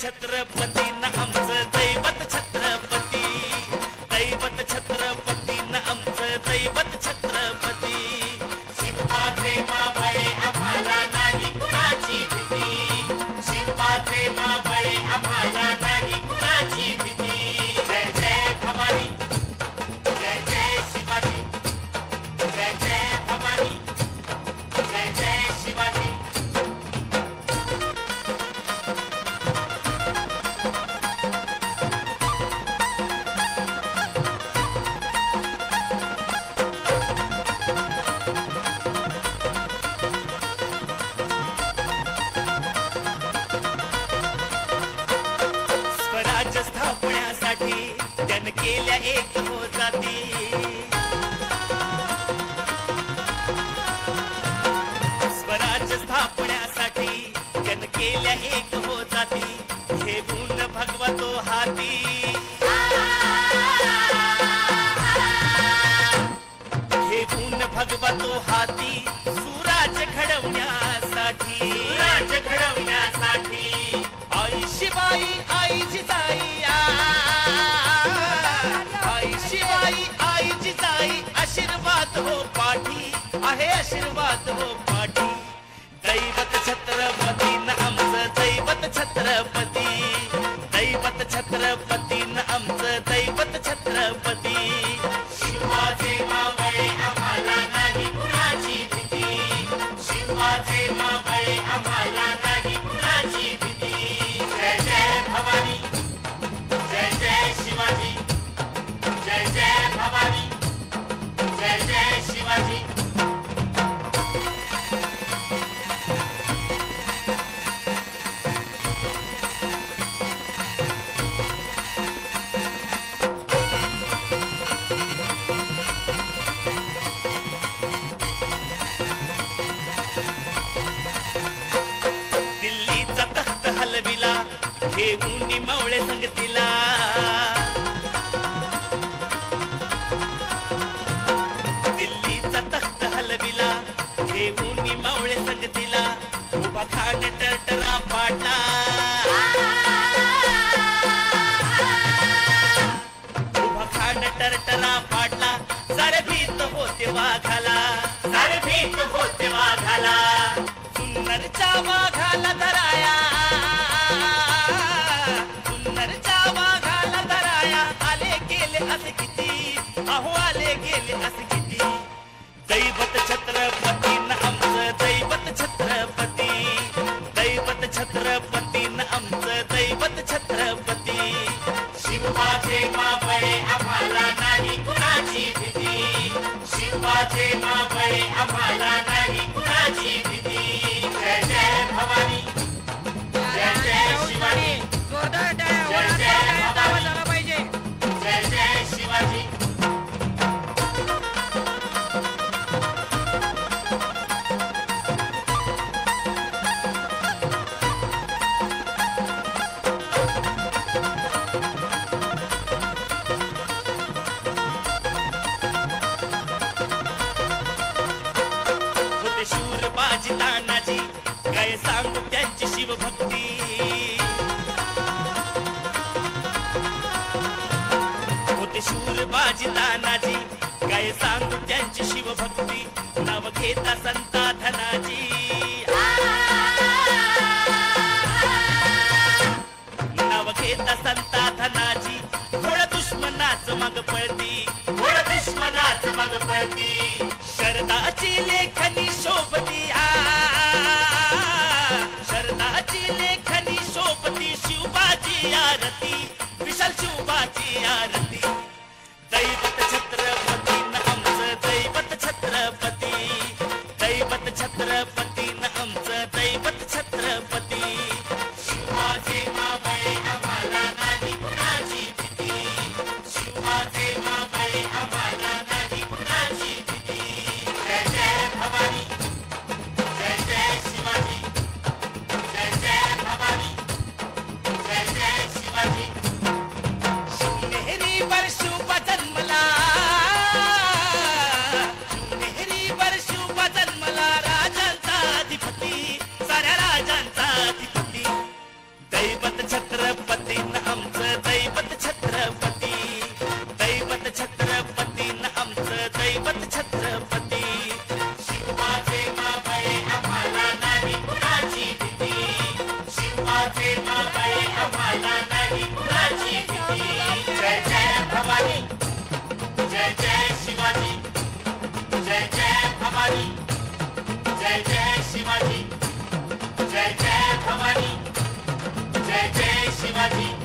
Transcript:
छत्रपती न आमचं दैवत छत्रपती, दैवत छत्रपती न आमचं दैवत छत्रपती. शिवाचे मावळे आम्हाला नाही कुणाची भीती, शिवाचे मावळे आम्हाला नाही कुणाची भीती. जय जय भवानी, जय जय शिवाजी, जय जय भवानी, जय जय शिवाजी. स्वराज्य स्थापण्यासाठी त्यानं केल्या एक हो जाती, स्वराज्य स्थापण्यासाठी त्यानं केल्या एक हो जाती. घेऊन भगवा तो हाती, घेऊन भगवा तो हाती. सुराज्य घडवण्यासाठी, राज्य घडवण्यासाठी आई शिवाई आई जिजाई, आई शिवाई आई जिजाई. आशीर्वाद हो पाठी आहे, आशीर्वाद हो पाठी. दैवत छत्रपती न आमचं दैवत छत्रपती, दैवत छत्रपती न आमचं दैवत छत्रपती. शिवाचे मावळे आम्हाला नाही कुणाची भीती, शिवाचे मावळे आम्हाला नाही कुणाची भीती. जय जय भवानी, जय जय शिवाजी, जय जय भवानी, जय जय शिवाजी. दिल्लीचा तख्त हलविला घेऊन मावळे संगतीला, दिल्लीचा तख्त हलविला घेऊन मावळे संगतीला. उभा खान टरटरा पाडला, उभा खान टरटरा पाडला. सारे भीत होते वाघाला, सारे भीत होते वाघाला, सुन्नरच्या वाघाला धराया, सुन्नरच्या वाघाला धराया. आले गेले असे किती, अहो आले गेले असे किती. दैवत छत्रपती न आमचं दैवत छत्रपती, दैवत छत्रपती न आमचं दैवत छत्रपती. शिवाचे मावळे आम्हाला नाही कुणाची भीती, शिवाचे मावळे आम्हाला नाही कुणाची भीती. जय जय भवानी, जय जय शिवाजी, जय जय भवानी, जय जय शिवाजी. होते शूर बाजी तानाजी, काय सांगू त्यांची शिवभक्ती. होते शूर बाजी तानाजी, काय सांगू त्यांची शिवभक्ती. नाव घेता संता धनाजी, नाव घेता संता धनाजी. थोडं दुश्मनाच मग पळती, घोड दुश्मनाच मग पळती, शरदाची लेखनी शोभती, शरदाची लेखनी शोभती. शिवबाची आरती, विशाल शिवबाची आरती. दैवत छत्रपती न आमचं दैवत छत्रपती, दैवत छत्रपती. शिवबाचे मावळे आम्हाला नाही कुणाची भीती जय जय भवानी जय जय शिवाजी जय जय भवानी जय जय शिवाजी जय जय भवानी जय जय शिवाजी